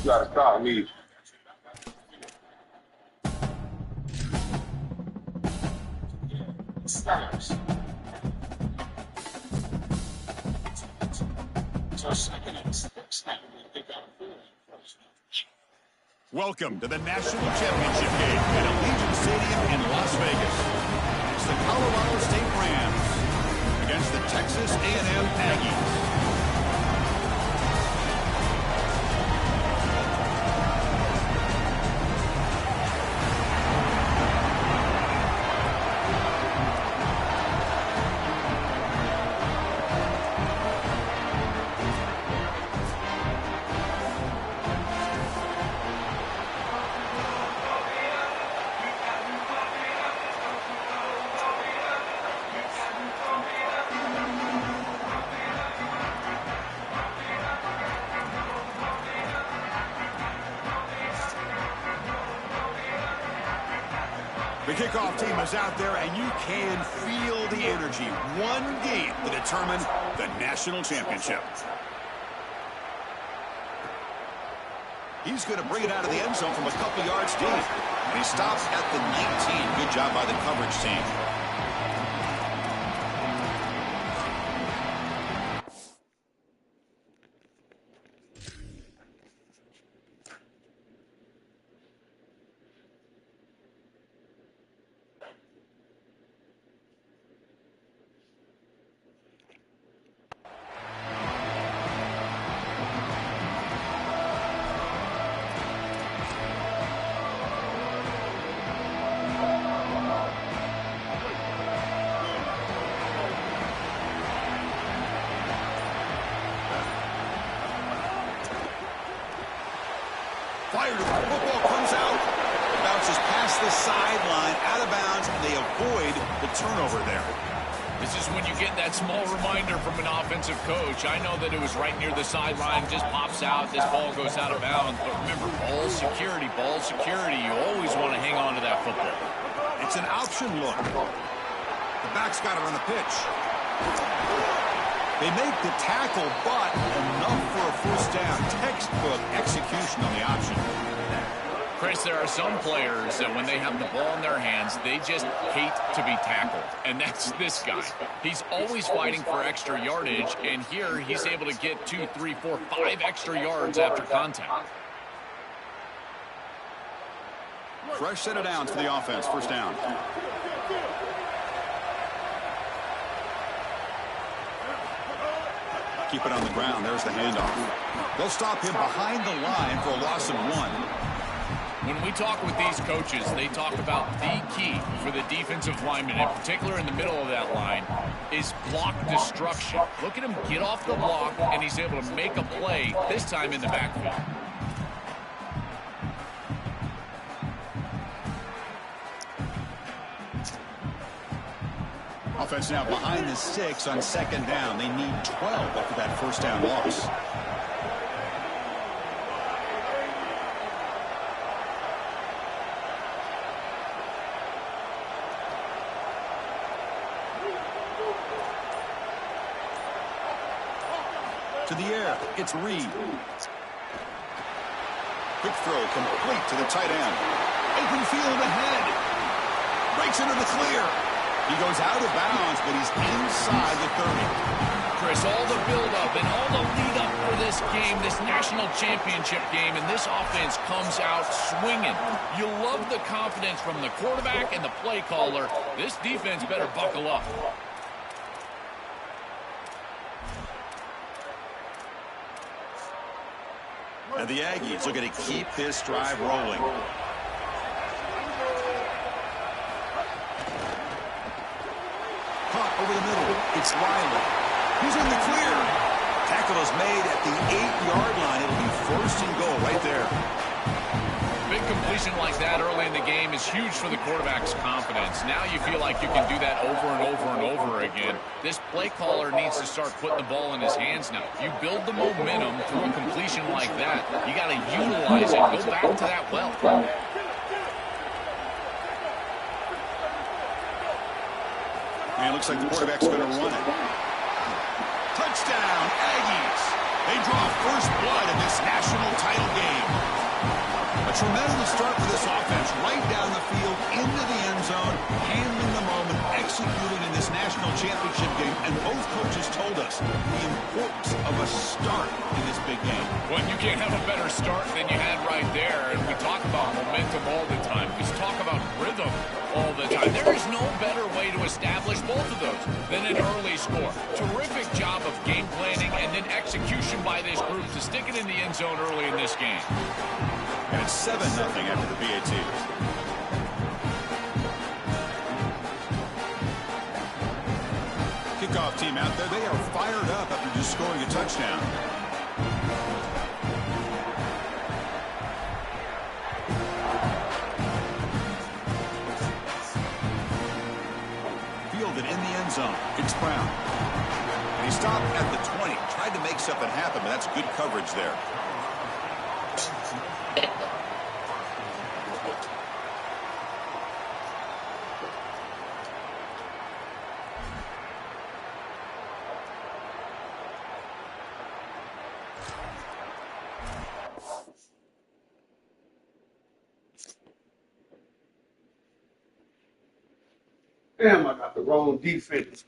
gotta call me. Welcome to the National Championship game at Allegiant Stadium in Las Vegas. It's the Colorado State Rams against the Texas A&M Aggies. The kickoff team is out there, and you can feel the energy. One game to determine the national championship. He's going to bring it out of the end zone from a couple yards deep. And he stops at the 19. Good job by the coverage team. Fired. The football comes out. It bounces past the sideline, out of bounds, and they avoid the turnover there. This is when you get that small reminder from an offensive coach. I know that it was right near the sideline, just pops out, this ball goes out of bounds. But remember, ball security, ball security. You always want to hang on to that football. It's an option look. The back's got it on the pitch. They make the tackle, but enough for a first down. Textbook execution on the option. Chris, there are some players that when they have the ball in their hands, they just hate to be tackled. And that's this guy. He's always fighting for extra yardage, and here he's able to get 2, 3, 4, 5 extra yards after contact. Fresh set of downs for the offense. First down. Keep it on the ground. There's the handoff. They'll stop him behind the line for a loss of 1. When we talk with these coaches, they talk about the key for the defensive lineman, in particular in the middle of that line, is block destruction. Look at him get off the block, and he's able to make a play, this time in the backfield. Offense now behind the 6 on second down. They need 12 after that first down loss. To the air, it's Reed. Quick throw complete to the tight end. Open field ahead. Breaks into the clear. He goes out of bounds, but he's inside the 30. Chris, all the build-up and all the lead-up for this game, this national championship game, and this offense comes out swinging. You love the confidence from the quarterback and the play caller. This defense better buckle up. And the Aggies looking to keep this drive rolling. Caught over the middle. It's Riley. He's in the clear. Tackle is made at the 8-yard line. It'll be first and goal right there. Big completion like that early in the game is huge for the quarterback's confidence. Now you feel like you can do that over and over and over again. This play caller needs to start putting the ball in his hands now. You build the momentum through a completion like that. You got to utilize it. Go back to that well. And it looks like the quarterback's going to run it. Touchdown, Aggies. They draw first blood in this national title game. A tremendous start for this offense, right down the field, into the end zone, handling the moment, executing in this national championship game. And both coaches told us the importance of a start in this big game. Well, you can't have a better start than you had right there. And we talk about momentum all the time. We talk about rhythm all the time. There is no better way to establish both of those than an early score. Terrific job of game planning and then execution by this group to stick it in the end zone early in this game. And it's 7-0 after the PAT. Kickoff team out there. They are fired up after just scoring a touchdown. Fielded in the end zone. It's Brown. And he stopped at the 20. Tried to make something happen, but that's good coverage there. Damn, I got the wrong defense.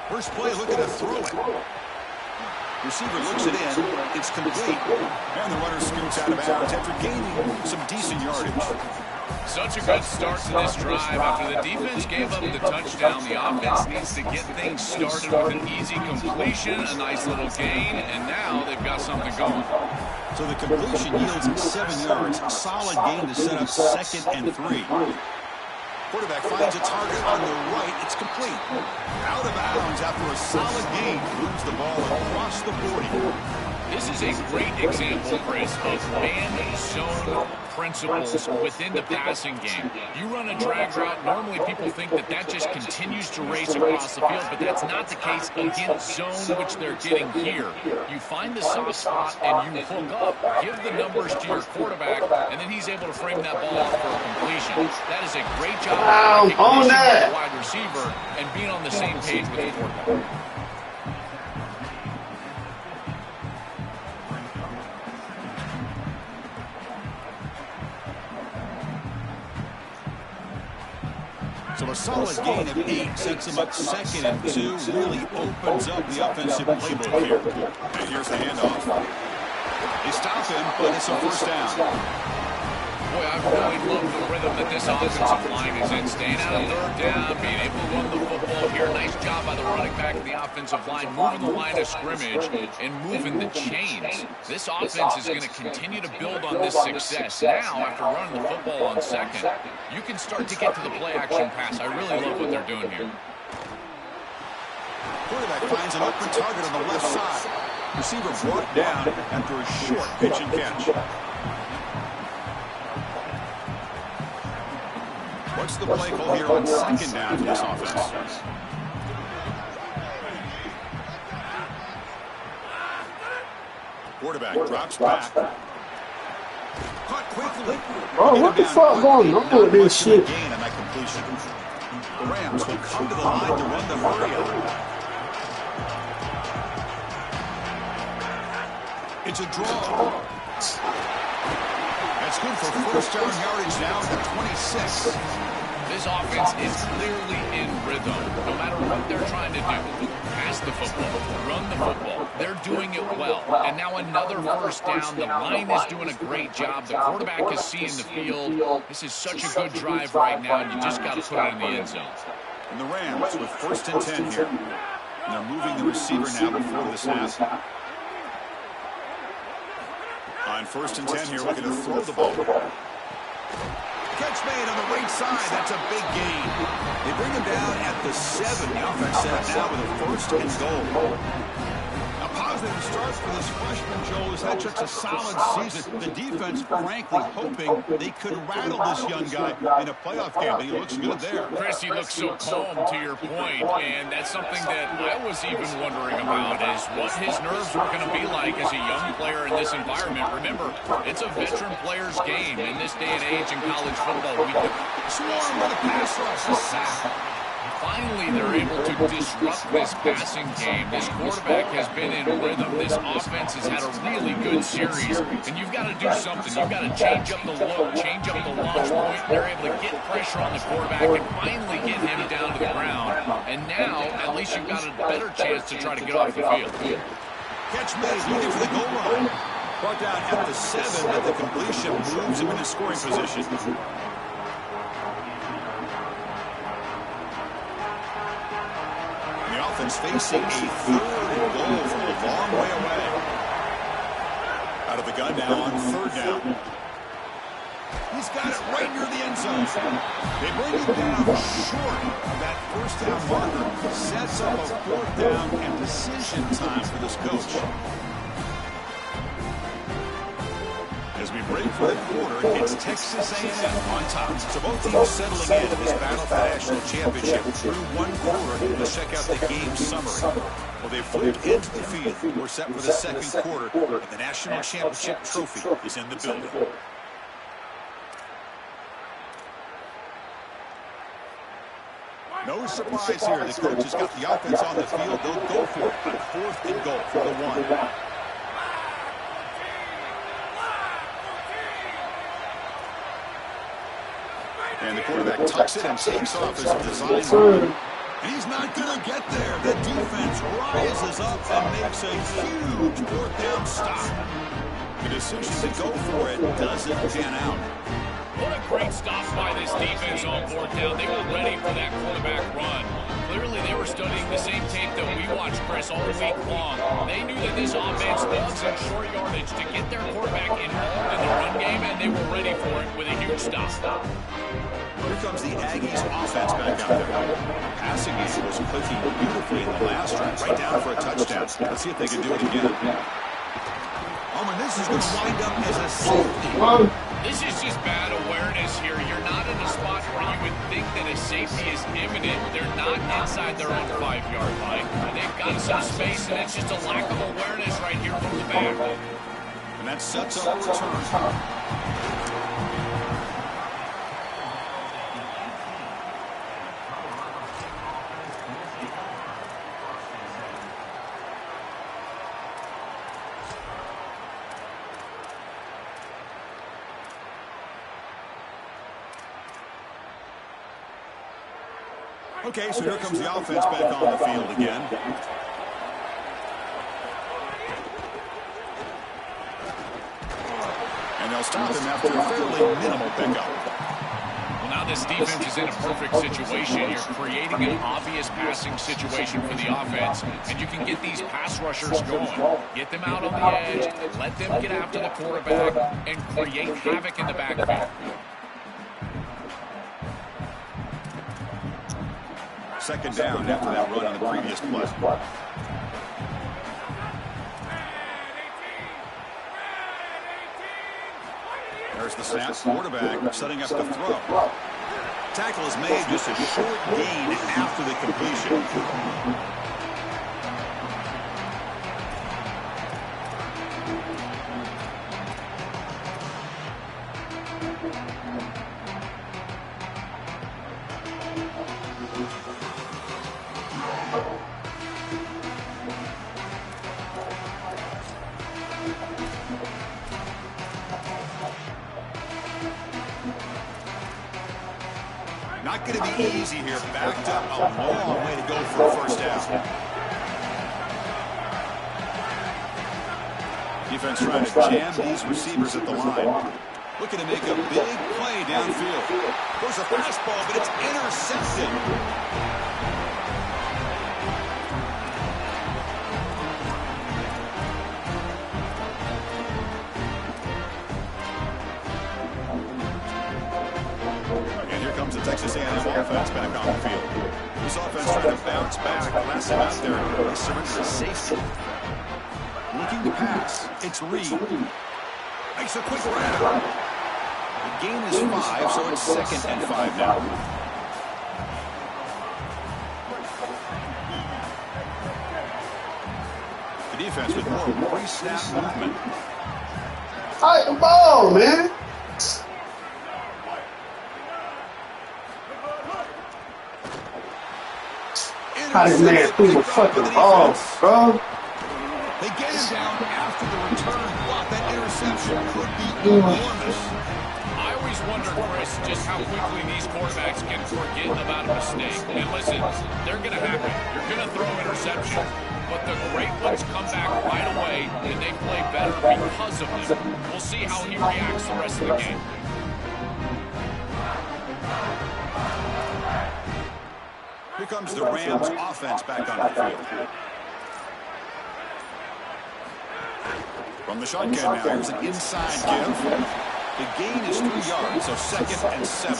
First play, looking to throw it. Receiver looks it in. It's complete. And the runner scoots out of bounds after gaining some decent yardage. Such a good start to this drive. After the defense gave up the touchdown, the offense needs to get things started with an easy completion, a nice little gain, and now they've got something going. So the completion yields 7 yards. Solid gain to set up 2nd and 3. Quarterback finds a target on the right. It's complete. Out of bounds after a solid gain. Moves the ball across the 40. This is a great example, Chris, of man-zone principles within the passing game. You run a drag route, normally people think that that just continues to race across the field, but that's not the case against zone, which they're getting here. You find the soft spot and you hook up, give the numbers to your quarterback, and then he's able to frame that ball up for a completion. That is a great job of recognition by the wide receiver and being on the same page with the quarterback. So a solid gain of 8 sets him up 2nd and 2. Really opens up the offensive playbook here. And here's the handoff. They stop him, but it's a first down. Boy, I really love the rhythm that this offensive line is in. Staying out of 3rd down, being able to run the football here. Nice job by the running back of the offensive line, moving the line of scrimmage and moving the chains. This offense is going to continue to build on this success. Now, after running the football on 2nd, you can start to get to the play-action pass. I really love what they're doing here. Quarterback finds an open target on the left side. Receiver brought down after a short pitch and catch. What's the play call here on 2nd down for this offense? Quarterback drops back. Caught quickly. Bro, what the fuck going on with this shit? Gain on that completion. The Rams will come to the line to run the hurry up. It's a draw. That's good for first down yardage now at the 26. This offense is clearly in rhythm. No matter what they're trying to do, pass the football, run the football, they're doing it well. And now another first down. The line is doing a great job. The quarterback is seeing the field. This is such a good drive right now, and you just got to put it in the end zone. And the Rams with 1st and 10 here. And they're moving the receiver now before the snap. On 1st and 10 here, we're going to throw the ball. Catch made on the right side. That's a big gain. They bring him down at the 7. The offense set now with a 1st and goal. A positive start for this freshman, Joel, has had such a solid season. The defense, frankly, hoping they could rattle this young guy in a playoff game. But he looks good there. Chris, he looks so calm, to your point, and that's something that I was even wondering about, is what his nerves were going to be like as a young player in this environment. Remember, it's a veteran player's game in this day and age in college football. We Swarm with a pass rush, a sack. Finally, they're able to disrupt this passing game. This quarterback has been in rhythm. This offense has had a really good series. And you've got to do something. You've got to change up the look, change up the launch point. They're able to get pressure on the quarterback and finally get him down to the ground. And now, at least you've got a better chance to try to get off the field. Catch made, looking for the goal line. Brought down at the 7, but the completion moves him into scoring position. Offense facing a 3rd and goal from a long way away. Out of the gun now on 3rd down. He's got it right near the end zone. They bring him down short of that 1st down marker. Sets up a 4th down and decision time for this coach. As we break for the quarter, it's Texas A&M on top. So both teams settling in this battle for the national championship through 1 quarter. Let's check out the game summary. Well, they've flipped into the field. We're set for the 2nd quarter, and the national championship trophy is in the building. No surprise here. The coach has got the offense on the field. They'll go for it on 4th and goal for the 1. And the quarterback tucks it and takes off as a design. And he's not going to get there. The defense rises up and makes a huge 4th down stop. The decision to go for it doesn't pan out. What a great stop by this defense on 4th down. They were ready for that quarterback run. Clearly, they were studying the same tape that we watched, Chris, all week long. They knew that this offense loves in short yardage to get their quarterback involved in the run game, and they were ready for it with a huge stop. Here comes the Aggies offense back out there. Passing game was clicking beautifully in the last drive, right down for a touchdown. Let's see if they can do it again. Oh, and this is going to wind up as a safety. This is just bad awareness here. You're not in a spot where you would think that a safety is imminent. They're not inside their own 5-yard line. They've got some space, and it's just a lack of awareness right here from the back. And that sets up a return. Okay, so here comes the offense back on the field again. And they'll stop him after a fairly minimal pickup. Well, now this defense is in a perfect situation. You're creating an obvious passing situation for the offense, and you can get these pass rushers going. Get them out on the edge, let them get after the quarterback, and create havoc in the backfield. Second down after that run on the previous play. There's the snap. Quarterback setting up the throw. Tackle is made, just a short gain after the completion. not going to be easy here. Backed up a long way to go for a first down. Defense trying to jam these receivers at the line. Looking to make a big play downfield. Goes a fastball, but it's intercepted. And here comes the Texas A&M offense back on the field. This offense trying to bounce back. Last time out there, they surrendered a safety. Looking to pass. It's Reed. Makes a quick grab. The gain is 5, so it's 2nd and 5 now. The defense with more pre-snap movement. Fight the ball, man. How this man threw the fucking ball, bro. They get him down after the return. Wow, that interception could be enormous. I always wonder, Chris, just how quickly these quarterbacks can forget about a mistake. And listen, they're going to happen. You're going to throw interceptions, but the great ones come back right away, and they play better because of them. We'll see how he reacts the rest of the game. Here comes the Rams offense back on the field. From the shotgun now, here's an inside give. The gain is 3 yards, so 2nd and 7.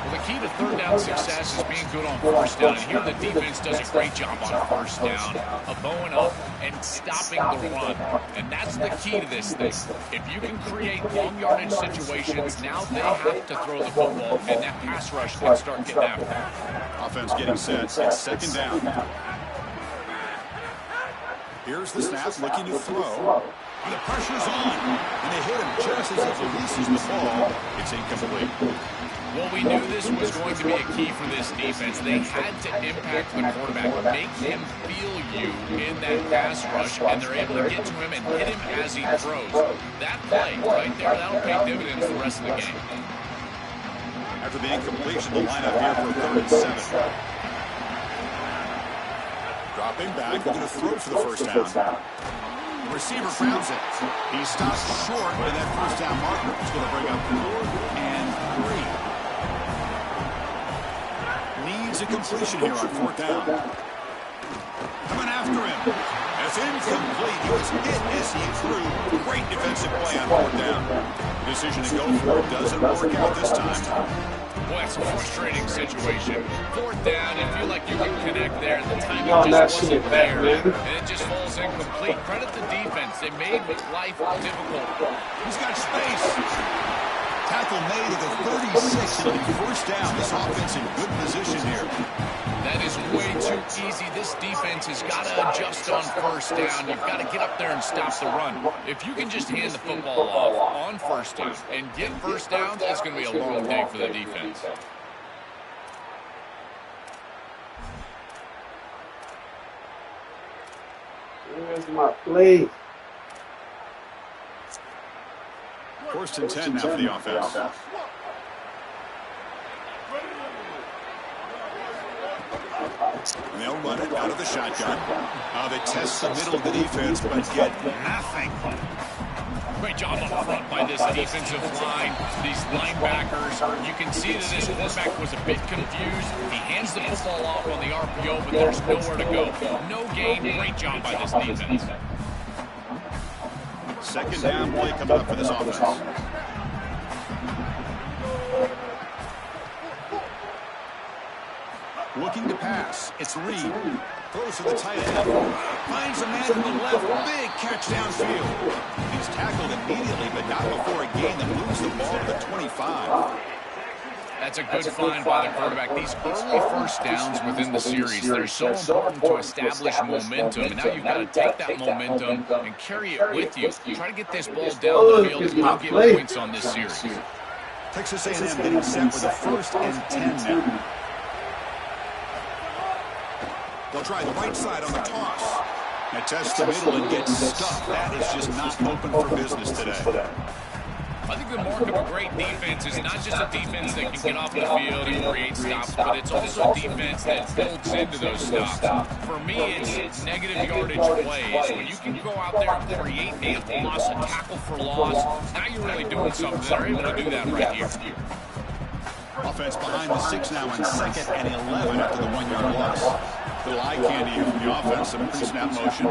Well, the key to third down success is being good on first down. And here the defense does a great job on first down of bowing up and stopping the run. And that's the key to this thing. If you can create long yardage situations, now they have to throw the football, and that pass rush can start getting after it. Offense getting set. It's 2nd down. Here's the snap, looking to throw. And the pressure's on. And they hit him just as he releases the ball. It's incomplete. Well, we knew this was going to be a key for this defense. They had to impact the quarterback, make him feel you in that pass rush, and they're able to get to him and hit him as he throws. That play right there, that'll pay dividends the rest of the game. After the incompletion, the lineup here for 3rd and 7. Dropping back, looking to throw for the first down. The receiver grabs it. He stops short of that first down marker. He's going to bring up 4th and 3. Needs a completion here on 4th down. Coming after him. It's incomplete. He was hit as he threw. Great defensive play on 4th down. Decision to go for it doesn't work out this time. Boy, it's a frustrating situation. 4th down, you feel like you can connect there, and the timing just wasn't there, and it just falls incomplete. Credit the defense. They made life difficult. He's got space. Tackle made at the 36. It'll be first down. This offense in good position here. That is way too easy. This defense has got to adjust on first down. You've got to get up there and stop the run. If you can just hand the football off on first down and get first downs, it's going to be a long day for the defense. Where's my play? 1st and 10 now for the offense. And they'll run it out of the shotgun. They test the middle of the defense, but get nothing. Great job up front by this defensive line, these linebackers. You can see that this quarterback was a bit confused. He hands the football off on the RPO, but there's nowhere to go. No gain. Great job by this defense. 2nd down play coming up for this offense. Looking to pass. It's Reed. Throws to the tight end. Finds a man to the left. Big catch downfield. He's tackled immediately, but not before a gain that moves the ball to the 25. That's a good find by the quarterback. These early first downs within the series, they're so important to establish momentum. And now you've got to take that momentum and carry it with you. Try to get this ball down the field and you'll get points on this series. Texas A&M getting set with a 1st and 10 now. They'll try the right side on the toss. And test the middle and get stuck. That is just not open for business today. I think the mark of a great defense is not just a defense that can get off the field and create stops, but it's also a defense that builds into those stops. For me, it's negative yardage plays. When you can go out there and create a loss, a tackle for loss, now you're really doing something. They're able to do that right here. Offense behind the 6 now in 2nd and 11 after the 1-yard loss. Little eye candy here from the offense, some pre-snap motion.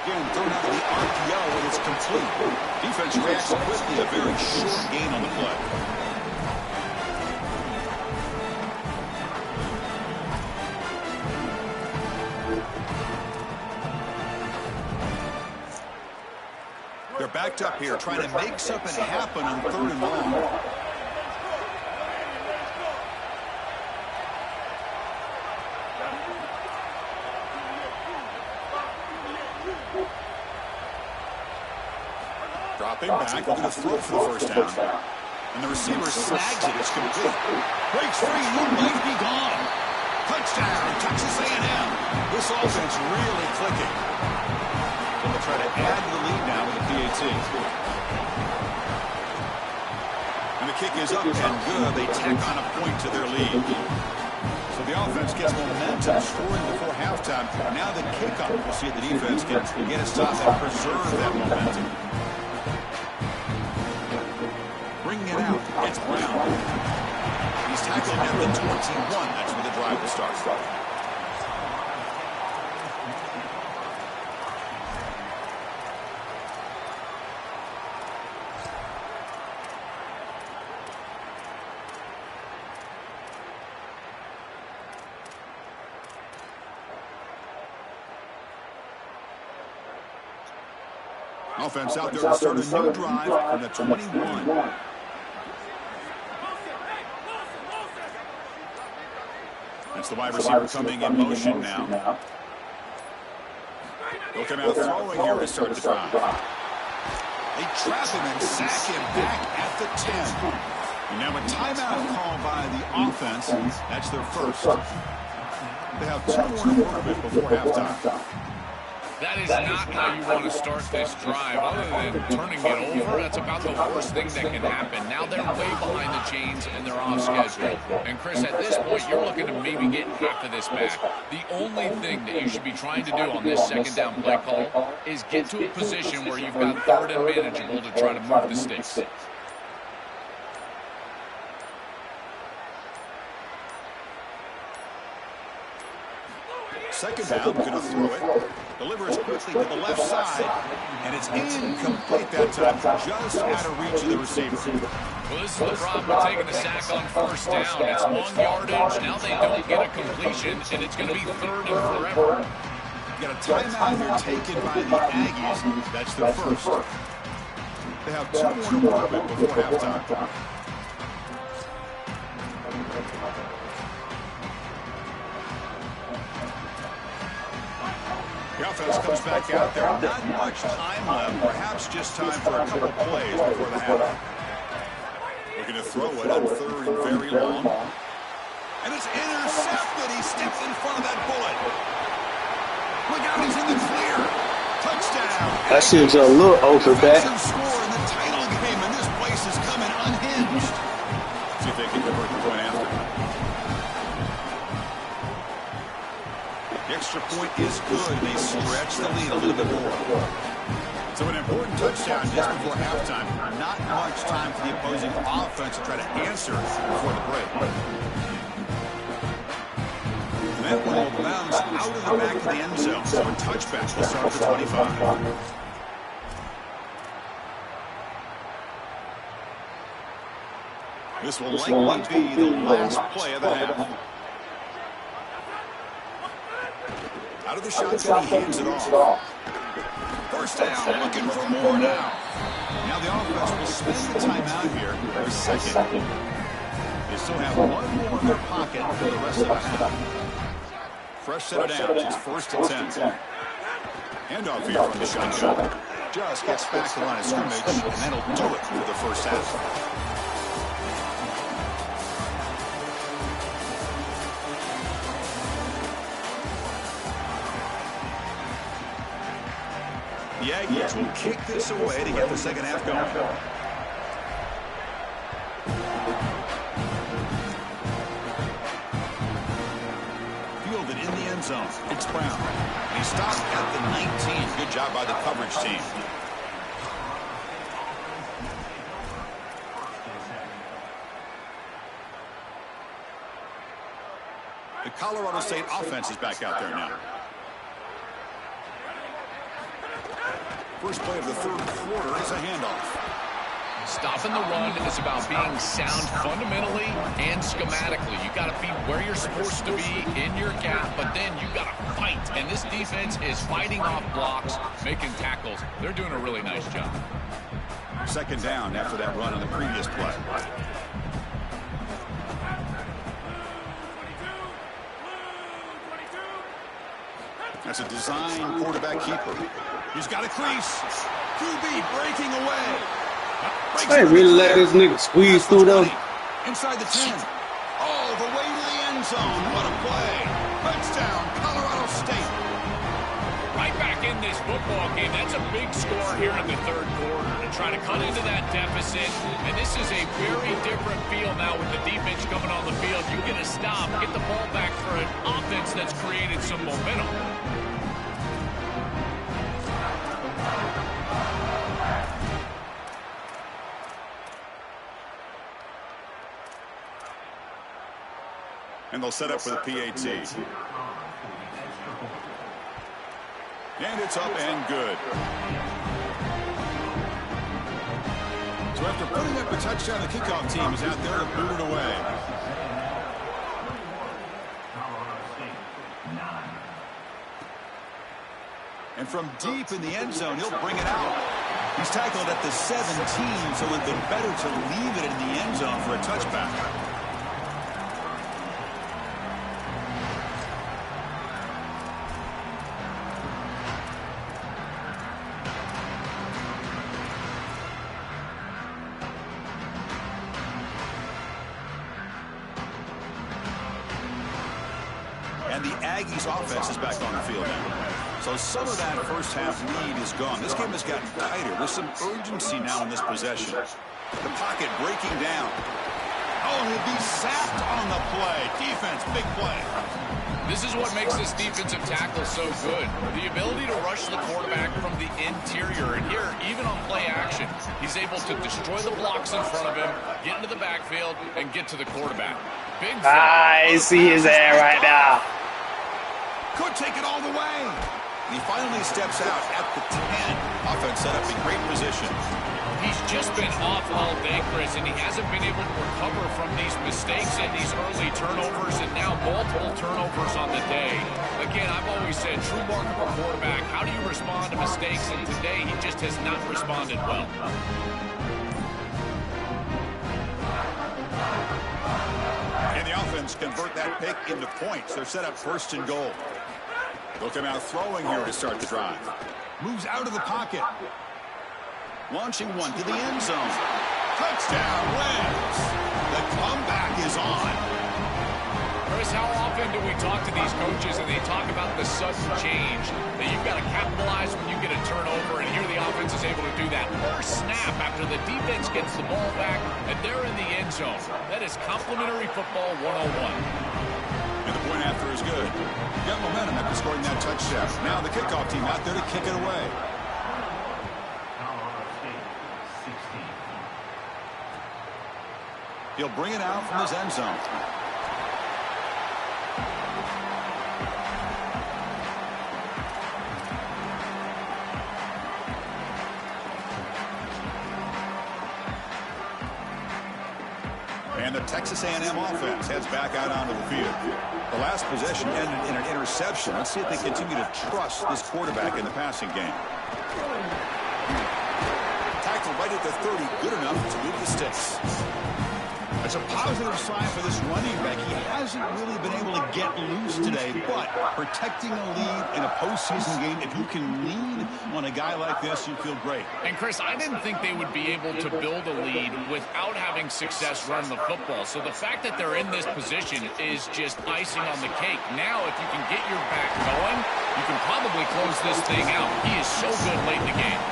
Again, thrown out of the RPO when it's complete. Defense reacts quickly, a very short gain on the play. They're backed up here, trying to make something happen on 3rd and long. Dropping back, looking to throw for the first down. And the receiver snags it, it's complete. Breaks free, Luke might be gone. Touchdown, Texas A&M. This offense really clicking. They'll try to add to the lead now with a PAT. And the kick is up and good. They tack on a point to their lead. So the offense gets momentum, scoring before halftime. Now the kickoff. We'll see if the defense can get a stop and preserve that momentum. Bringing it out, it's Brown. He's tackled at the 21. That's where the drive will start. Offense out there to start a new drive from the 21. That's the wide receiver coming in motion now. They'll come out throwing here to start the drive. They trap him and sack him back at the 10. And now a timeout call by the offense. That's their first. They have 2 more to work with before halftime. That is not how you want to start this drive. Other than turning it over, that's about the worst thing that can happen. Now they're way behind the chains and they're off schedule. And Chris, at this point, you're looking to maybe get half of this back. The only thing that you should be trying to do on this 2nd down play call is get to a position where you've got 3rd and manageable to try to move the sticks. Second down, going to throw it. Delivers quickly to the left side, and it's incomplete that time, just out of reach of the receiver. Well, this is the problem with taking the sack on 1st down. It's long yardage. Now they don't get a completion, and it's going to be 3rd and forever. You got a timeout here taken by the Aggies. That's their first. They have 2 more to work with before halftime. The offense comes back out there. Not much time left. Perhaps just time for a couple plays before the half. Looking to throw it on 3rd and very long. And it's intercepted. He steps in front of that bullet. Look out, he's in the clear. Touchdown. That seems a little over back. Score in the title game, and this place is coming unhinged. See if they can convert the point after. The extra point is good. They stretch the lead a little bit more. So an important touchdown just before halftime. Not much time for the opposing offense to try to answer before the break. And that one will bounce out of the back of the end zone. So a touchback will start at the 25. This will likely be the last play of the half. Out of the shotgun, he hands it off. First down, looking for more now. Now the offense will spend the timeout here for a second. They still have 1 more in their pocket for the rest of the half. Fresh set of downs. It's 1st and 10. Handoff here from the shotgun. Just gets back to the line of scrimmage, and that'll do it for the first half. The The Aggies will kick this away to get the second half going. Fielded in the end zone. It's Brown. He stopped at the 19. Good job by the coverage team. The Colorado State offense is back out there now. First play of the third quarter is a handoff. Stopping the run is about being sound fundamentally and schematically. You got to be where you're supposed to be in your gap, but then you got to fight. And this defense is fighting off blocks, making tackles. They're doing a really nice job. Second down after that run on the previous play. That's a design quarterback keeper. He's got a crease. QB breaking away. They really let this nigga squeeze through them. Inside the 10. All the way to the end zone. What a play. Touchdown, Colorado State. Right back in this football game. That's a big score here in the third quarter to try to cut into that deficit. And this is a very different feel now with the defense coming on the field. You get a stop, get the ball back for an offense that's created some momentum. And they'll set up for the PAT. And it's up and good. So after putting up a touchdown, the kickoff team is out there to boot it away. And from deep in the end zone, he'll bring it out. He's tackled at the 17, so it would have been better to leave it in the end zone for a touchback. And the Aggies offense is back on the field now. So some of that first half lead is gone. This game has gotten tighter. There's some urgency now in this possession. The pocket breaking down. Oh, he'll be sacked on the play. Defense, big play. This is what makes this defensive tackle so good. The ability to rush the quarterback from the interior. And here, even on play action, he's able to destroy the blocks in front of him, get into the backfield, and get to the quarterback. Big I see his air right now. Could take it all the way. He finally steps out at the 10. Offense set up in great position. He's just been off all day, Chris, and he hasn't been able to recover from these mistakes and these early turnovers and now multiple turnovers on the day. Again, I've always said, true mark of a quarterback, how do you respond to mistakes? And today, he just has not responded well. And the offense convert that pick into points. They're set up first and goal. They'll come out throwing here to start the drive. Moves out of the pocket. Launching one to the end zone. Touchdown, Rams. The comeback is on. Chris, how often do we talk to these coaches and they talk about the sudden change, that you've got to capitalize when you get a turnover, and here the offense is able to do that. First snap after the defense gets the ball back, and they're in the end zone. That is complimentary football 101. And the point after is good. Got momentum after scoring that touchdown. Now the kickoff team out there to kick it away. He'll bring it out from his end zone. And the Texas A&M offense heads back out onto the field. The last possession ended in an interception. Let's see if they continue to trust this quarterback in the passing game. Tackled right at the 30, good enough to move the sticks. It's a positive sign for this running back. He hasn't really been able to get loose today, but protecting a lead in a postseason game, if you can lean on a guy like this, you feel great. And, Chris, I didn't think they would be able to build a lead without having success running the football. So the fact that they're in this position is just icing on the cake. Now, if you can get your back going, you can probably close this thing out. He is so good late in the game.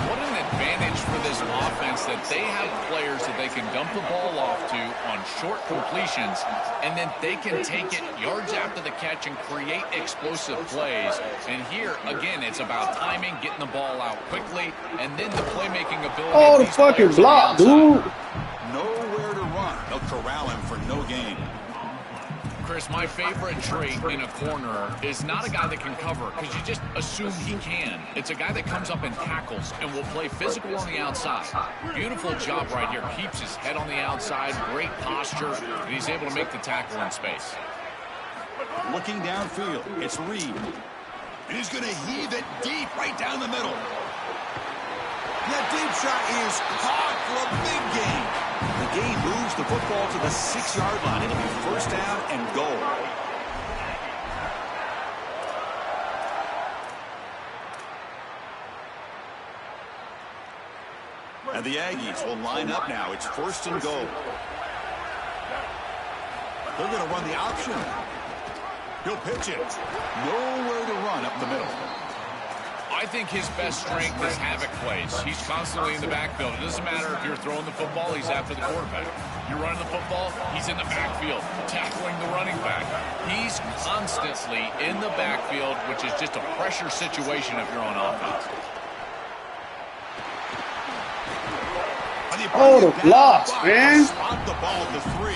What an advantage for this offense that they have players that they can dump the ball off to on short completions, and then they can take it yards after the catch and create explosive plays. And here, again, it's about timing, getting the ball out quickly, and then the playmaking ability. Oh, the fucking block, dude. Nowhere to run. They'll corral him for no gain. Chris, my favorite trait in a corner is not a guy that can cover because you just assume he can. It's a guy that comes up and tackles and will play physical on the outside. Beautiful job right here. Keeps his head on the outside, great posture, and he's able to make the tackle in space. Looking downfield, it's Reed. And he's going to heave it deep right down the middle. And that deep shot is caught for a big gain. The game moves the football to the 6-yard line. It'll be first down and goal. And the Aggies will line up now. It's first and goal. They're going to run the option. He'll pitch it. Nowhere to run up the middle. I think his best strength is havoc plays. He's constantly in the backfield. It doesn't matter if you're throwing the football, he's after the quarterback. You're running the football, he's in the backfield, tackling the running back. He's constantly in the backfield, which is just a pressure situation if you're on offense. Oh, the blocks, man. Spot the ball at the 3.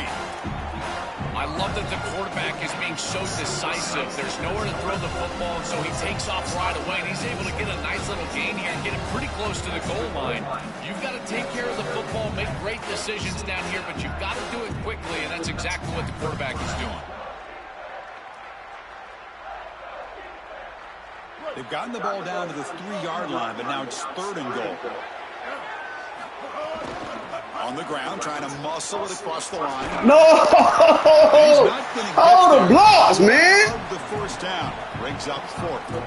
I love that the quarterback is being so decisive. There's nowhere to throw the football, so he takes off right away, and he's able to get a nice little gain here and get it pretty close to the goal line. You've got to take care of the football, make great decisions down here, but you've got to do it quickly, and that's exactly what the quarterback is doing. They've gotten the ball down to the 3-yard line, but now it's third and goal. On the ground, trying to muscle it across the line. No! Oh, the blocks, man. The first down. Brings up 4th.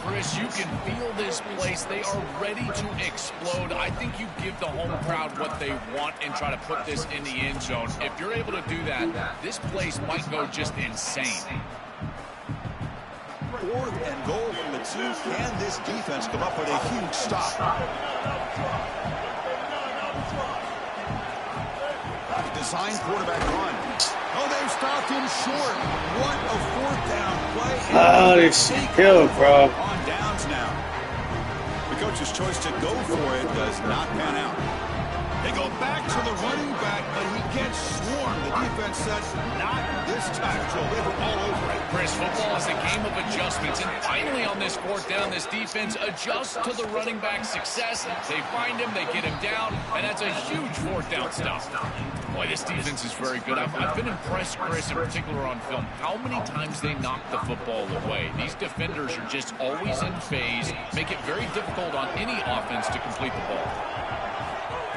Chris, you can feel this place. They are ready to explode. I think you give the home crowd what they want and try to put this in the end zone. If you're able to do that, this place might go just insane. 4th and goal from the 2. Can this defense come up with a huge stop? Design quarterback run. Oh, they've stopped him short. What a 4th down play. Oh, this shit killed, bro. On downs now. The coach's choice to go for it does not pan out. They go back to the running back, but he gets swarmed. The defense says, not this time. Joe, they were all over it. Chris, football is a game of adjustments, and finally on this 4th down, this defense adjusts to the running back's success. They find him, they get him down, and that's a huge 4th down stop. Boy, this defense is very good. I've been impressed, Chris, in particular on film, how many times they knock the football away. These defenders are just always in phase, make it very difficult on any offense to complete the ball.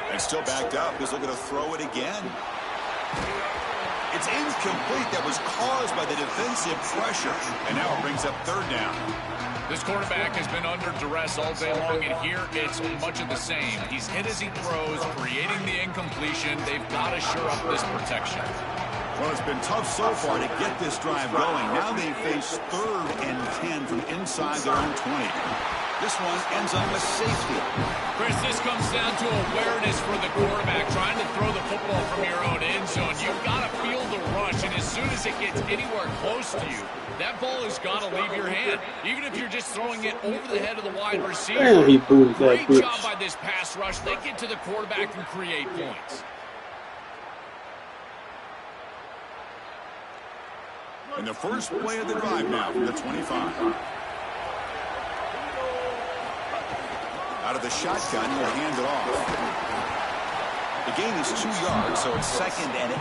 And still backed up because they're going to throw it again. It's incomplete. That was caused by the defensive pressure. And now it brings up 3rd down. This quarterback has been under duress all day long, and here it's much of the same. He's hit as he throws, creating the incompletion. They've got to shore up this protection. Well, it's been tough so far to get this drive going. Now they face 3rd and 10 from inside their own 20. This one ends up a safety. Chris, this comes down to awareness for the quarterback, trying to throw the football from your own end zone. You've got to feel the rush, and as soon as it gets anywhere close to you, that ball has got to leave your hand. Even if you're just throwing it over the head of the wide receiver. Damn, he booted that Great bitch. job by this pass rush. They get to the quarterback and create points. And the first play of the drive now from the 25. Out of the shotgun, he'll hand it off. The gain is 2 yards, so it's 2nd and 8.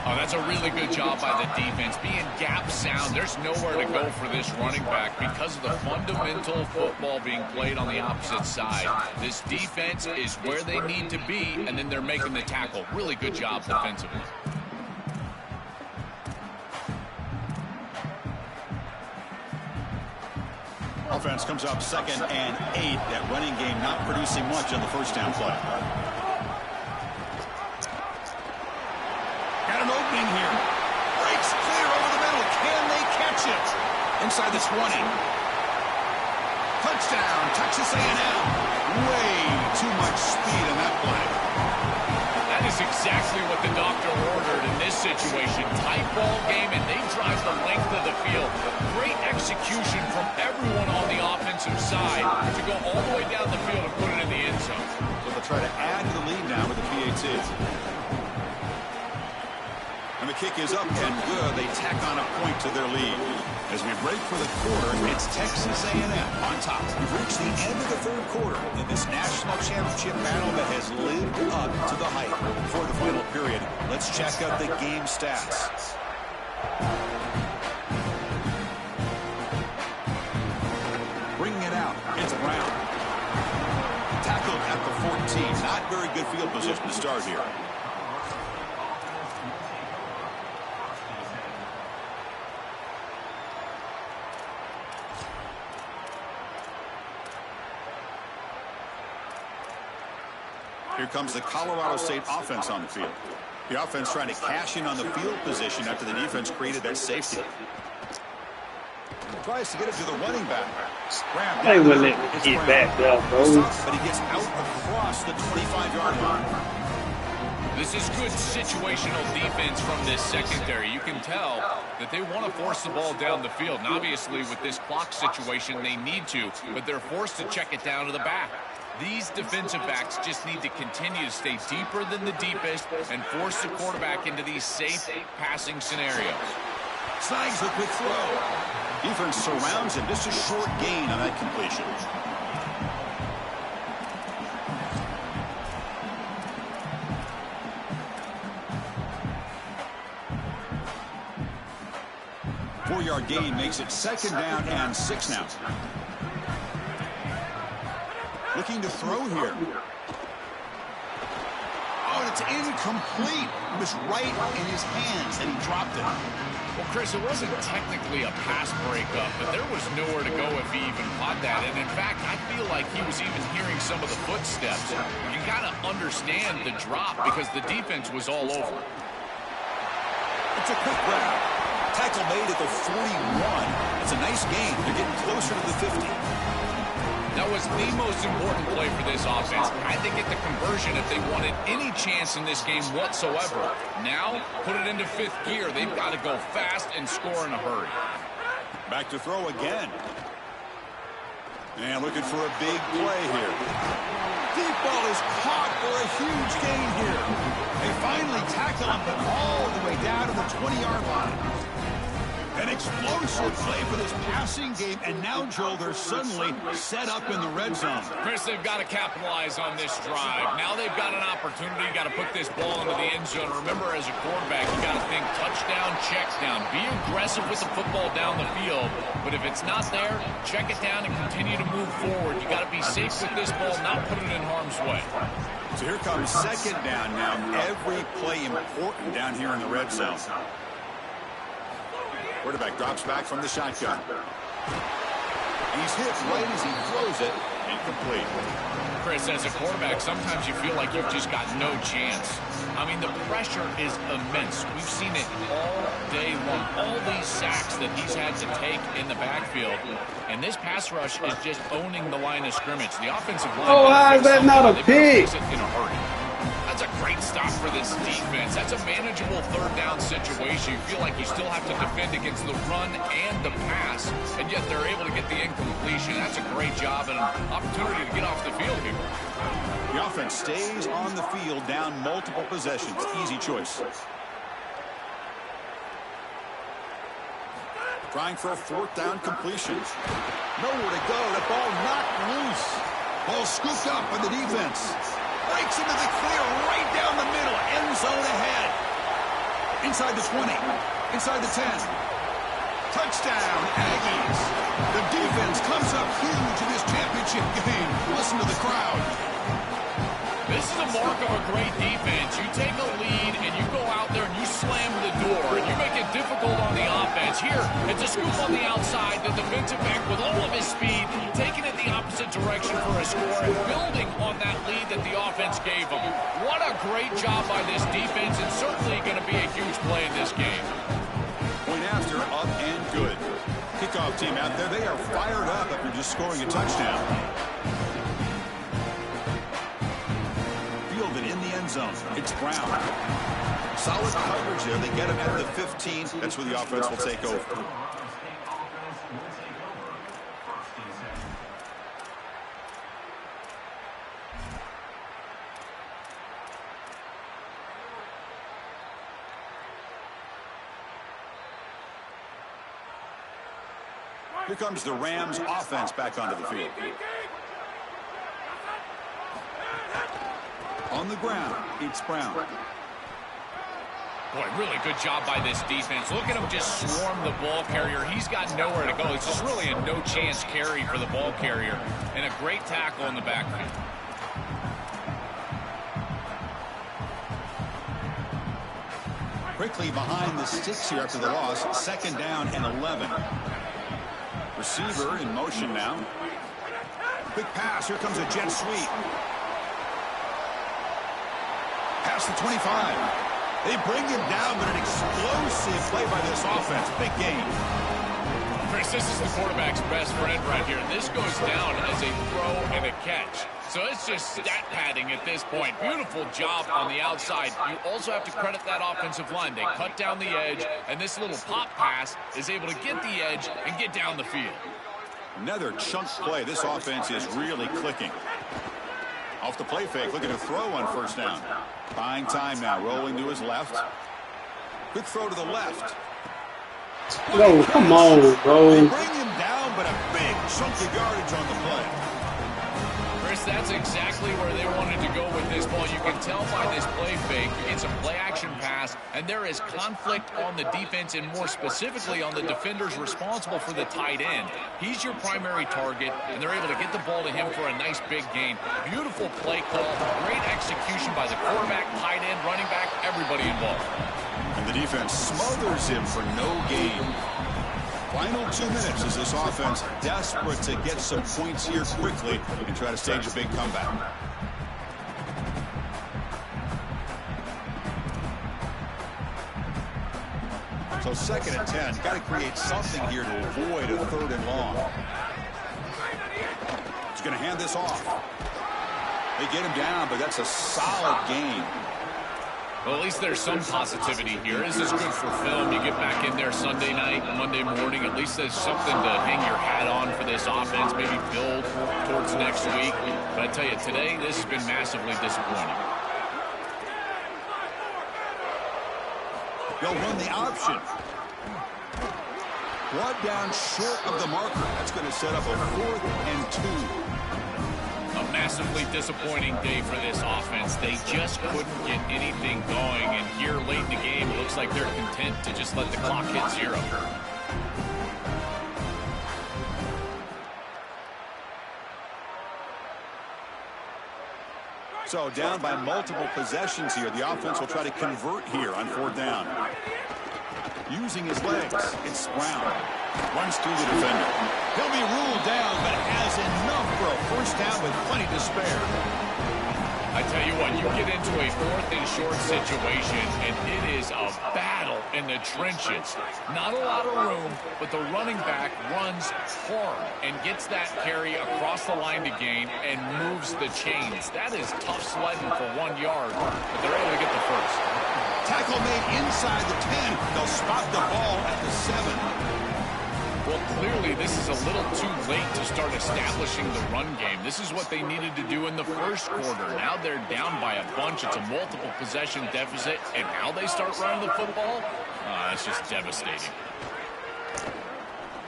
Oh, that's a really good job by the defense. Being gap sound, there's nowhere to go for this running back because of the fundamental football being played on the opposite side. This defense is where they need to be, and then they're making the tackle. Really good job defensively. Offense comes up 2nd and 8. That running game not producing much on the first down play. Got an opening here. Breaks clear over the middle. Can they catch it? Inside the 20. Touchdown, Texas A&M. Way too much speed on that play. That is exactly what the doctor ordered in this situation. Tight ball game, and they drive the length of the field. Great execution from everyone on the offensive side to go all the way down the field and put it in the end zone. So they'll try to add to the lead now with the PAT. And the kick is up and good. They tack on a point to their lead. As we break for the quarter, it's Texas A&M on top. We've reached the end of the third quarter in this national championship battle that has lived up to the hype. For the final period, let's check out the game stats. Bringing it out, it's Brown. Tackled at the 14. Not very good field position to start here. Here comes the Colorado State offense on the field. The offense trying to cash in on the field position after the defense created that safety. Tries to get it to the running back. They wouldn't let me get back there, bro. But he gets out across the 25-yard line. This is good situational defense from this secondary. You can tell that they want to force the ball down the field. And obviously, with this clock situation, they need to, but they're forced to check it down to the back. These defensive backs just need to continue to stay deeper than the deepest and force the quarterback into these safe passing scenarios. Snags the quick throw. Defense surrounds him. Just a short gain on that completion. Four-yard gain makes it 2nd down and 6 now. Looking to throw here. Oh, and it's incomplete. It was right in his hands, and he dropped it. Well, Chris, it wasn't technically a pass breakup, but there was nowhere to go if he even caught that. And, in fact, I feel like he was even hearing some of the footsteps. You got to understand the drop because the defense was all over. It's a quick grab. Tackle made at the 41. It's a nice gain. They're getting closer to the 50. That was the most important play for this offense. Had to get the conversion if they wanted any chance in this game whatsoever. Now, put it into 5th gear. They've got to go fast and score in a hurry. Back to throw again. And looking for a big play here. Deep ball is caught for a huge gain here. They finally tackle him, but all the way down to the 20-yard line. An explosive play for this passing game, and now, Joel, they're suddenly set up in the red zone. Chris, they've got to capitalize on this drive. Now they've got an opportunity. You got to put this ball into the end zone. Remember, as a quarterback, you got to think touchdown, check down. Be aggressive with the football down the field, but if it's not there, check it down and continue to move forward. You got to be safe with this ball, not put it in harm's way. So here comes 2nd down now. Every play important down here in the red zone. Quarterback drops back from the shotgun. He's hit right as he throws it. Incomplete. Chris, as a quarterback, sometimes you feel like you've just got no chance. I mean, the pressure is immense. We've seen it all day long. All these sacks that he's had to take in the backfield. And this pass rush is just owning the line of scrimmage. The offensive line. Oh, how is that not a pick? In a hurry. That's a great stop for this defense. That's a manageable 3rd down situation. You feel like you still have to defend against the run and the pass, and yet they're able to get the incompletion. That's a great job and an opportunity to get off the field here. The offense stays on the field down multiple possessions. Easy choice. Trying for a 4th down completion. Nowhere to go. The ball knocked loose. Ball scooped up by the defense. Breaks into the clear right down the middle. End zone ahead. Inside the 20. Inside the 10. Touchdown, Aggies. The defense comes up huge in this championship game. Listen to the crowd. This is a mark of a great defense. You take a lead and you go out there and you slam the door and you make it difficult on the offense. Here, it's a scoop on the outside. The defensive back with all of his speed, taking it the opposite direction for a score and building on that lead that the offense gave him. What a great job by this defense, and certainly going to be a huge play in this game. Point after, up and good. Kickoff team out there, they are fired up after just scoring a touchdown. Fielded in the end zone. It's Brown. Solid coverage there. They get him at the 15. That's where the offense will take over. Here comes the Rams offense back onto the field. On the ground, it's Brown. Boy, really good job by this defense. Look at him just swarm the ball carrier. He's got nowhere to go. It's just really a no-chance carry for the ball carrier. And a great tackle in the backfield. Quickly behind the sticks here after the loss. 2nd down and 11. Receiver in motion now. Quick pass. Here comes a jet sweep. Past the 25. They bring him down, but an explosive play by this offense. Big game. Chris, this is the quarterback's best friend right here. This goes down as a throw and a catch. So it's just stat padding at this point. Beautiful job on the outside. You also have to credit that offensive line. They cut down the edge, and this little pop pass is able to get the edge and get down the field. Another chunk play. This offense is really clicking. Off the play fake, looking to throw on 1st down. Buying time now, rolling to his left. Quick throw to the left. Yo, come on, bro. They bring him down, but a big chunk of yardage on the play. Chris, that's exactly where they wanted to go with this ball. You can tell by this play fake, it's a play-action pass, and there is conflict on the defense and more specifically on the defenders responsible for the tight end. He's your primary target, and they're able to get the ball to him for a nice big gain. Beautiful play call, great execution by the quarterback, tight end, running back, everybody involved. And the defense smothers him for no gain. Final 2 minutes as this offense desperate to get some points here quickly and try to stage a big comeback. So 2nd and 10. Got to create something here to avoid a 3rd and long. He's going to hand this off. They get him down, but that's a solid game. Well, at least there's some positivity here. This is good for film. You get back in there Sunday night, Monday morning. At least there's something to hang your hat on for this offense, maybe build towards next week. But I tell you, today, this has been massively disappointing. They'll run the option. Brought down short of the marker. That's going to set up a 4th and 2. A massively disappointing day for this offense. They just couldn't get anything going, and here late in the game, it looks like they're content to just let the clock hit 0. So down by multiple possessions here. The offense will try to convert here on 4th down. Using his legs, it's Brown. Runs through the defender. He'll be ruled down, but has enough for a 1st down with plenty to spare. I tell you what, you get into a 4th and short situation, and it is a battle in the trenches. Not a lot of room, but the running back runs hard and gets that carry across the line to gain and moves the chains. That is tough sledding for 1 yard, but they're able to get the 1st. Tackle made inside the 10. They'll spot the ball at the 7. Well, clearly this is a little too late to start establishing the run game. This is what they needed to do in the 1st quarter. Now they're down by a bunch. It's a multiple possession deficit, and now they start running the football? That's just devastating.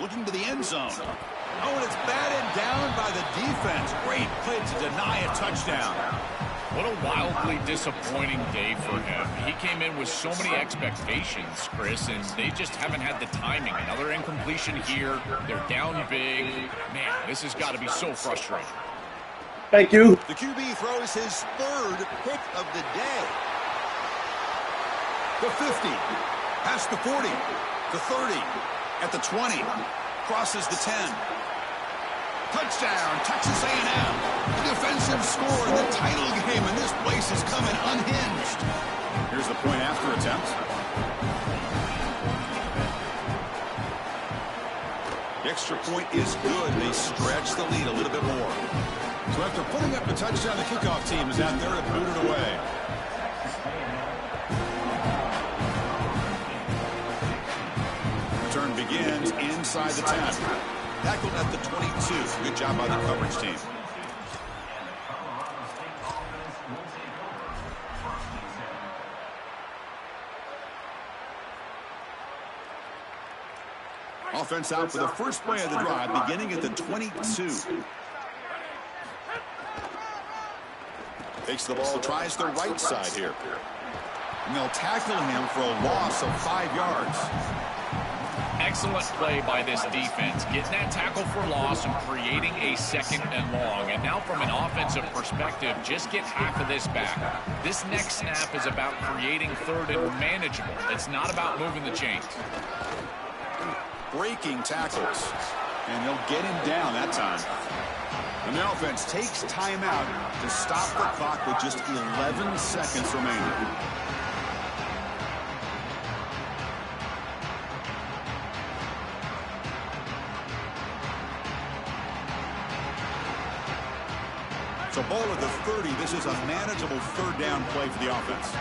Looking to the end zone. Oh, and it's batted down by the defense. Great play to deny a touchdown. What a wildly disappointing day for him. He came in with so many expectations, Chris, and they just haven't had the timing. Another incompletion here. They're down big. Man, this has got to be so frustrating. Thank you. The QB throws his third pick of the day. The 50, past the 40, the 30, at the 20, crosses the 10. Touchdown, Texas A&M. The defensive score in the title game, and this place is coming unhinged. Here's the point after attempt. The extra point is good. They stretch the lead a little bit more. So after putting up the touchdown, the kickoff team is out there to boot it away. Return begins inside the 10. Tackled at the 22. Good job by the coverage team. Offense out for the first play of the drive, beginning at the 22. Takes the ball, tries the right side here. And they'll tackle him for a loss of 5 yards. Excellent play by this defense, getting that tackle for loss and creating a second and long. And now from an offensive perspective, just get half of this back. This next snap is about creating third and manageable. It's not about moving the chains. Breaking tackles. And they'll get him down that time. And the offense takes timeout to stop the clock with just 11 seconds remaining. So ball at the 30. This is a manageable third down play for the offense.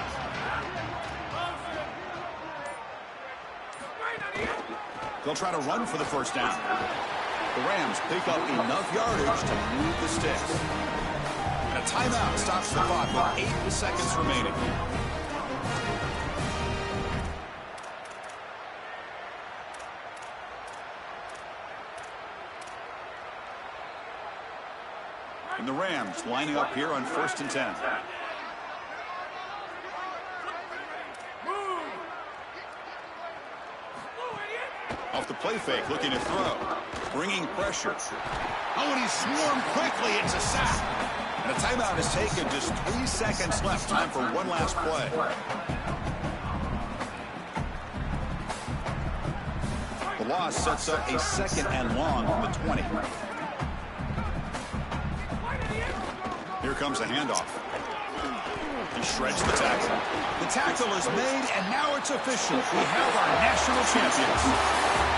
They'll try to run for the first down. The Rams pick up enough yardage to move the sticks. And a timeout stops the clock with 8 seconds remaining. And the Rams lining up here on 1st and 10. Off the play fake, looking to throw. Bringing pressure. Oh, and he swarmed quickly. It's a sack. And a timeout is taken. Just 3 seconds left. Time for one last play. The loss sets up a second and long from the 20. Here comes a handoff. He shreds the tackle. The tackle is made, and now it's official. We have our national champions.